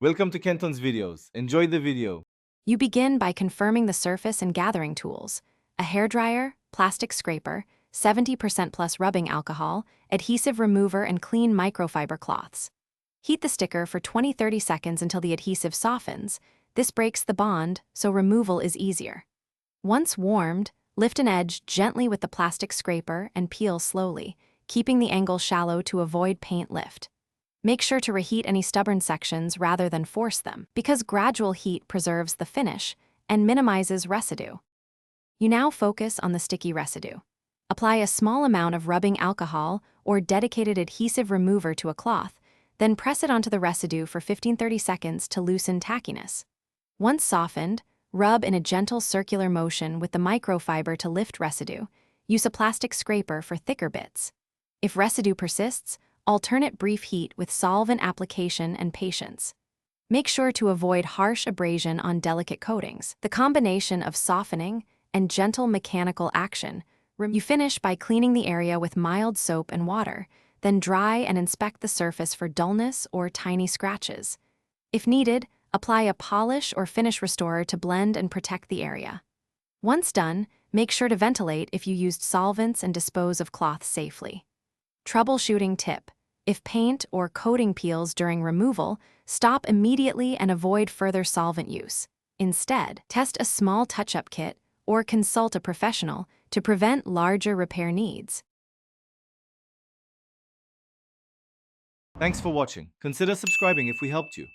Welcome to Kenton's videos. Enjoy the video. You begin by confirming the surface and gathering tools: a hairdryer, plastic scraper, 70% plus rubbing alcohol, adhesive remover, and clean microfiber cloths. Heat the sticker for 20-30 seconds until the adhesive softens. This breaks the bond, so removal is easier. Once warmed, lift an edge gently with the plastic scraper and peel slowly, keeping the angle shallow to avoid paint lift. Make sure to reheat any stubborn sections rather than force them, because gradual heat preserves the finish and minimizes residue. You now focus on the sticky residue. Apply a small amount of rubbing alcohol or dedicated adhesive remover to a cloth, then press it onto the residue for 15-30 seconds to loosen tackiness. Once softened, rub in a gentle circular motion with the microfiber to lift residue. Use a plastic scraper for thicker bits. If residue persists, alternate brief heat with solvent application and patience. Make sure to avoid harsh abrasion on delicate coatings. The combination of softening and gentle mechanical action. You finish by cleaning the area with mild soap and water, then dry and inspect the surface for dullness or tiny scratches. If needed, apply a polish or finish restorer to blend and protect the area. Once done, make sure to ventilate if you used solvents and dispose of cloth safely. Troubleshooting tip: if paint or coating peels during removal, stop immediately and avoid further solvent use. Instead, test a small touch-up kit or consult a professional to prevent larger repair needs. Thanks for watching. Consider subscribing if we helped you.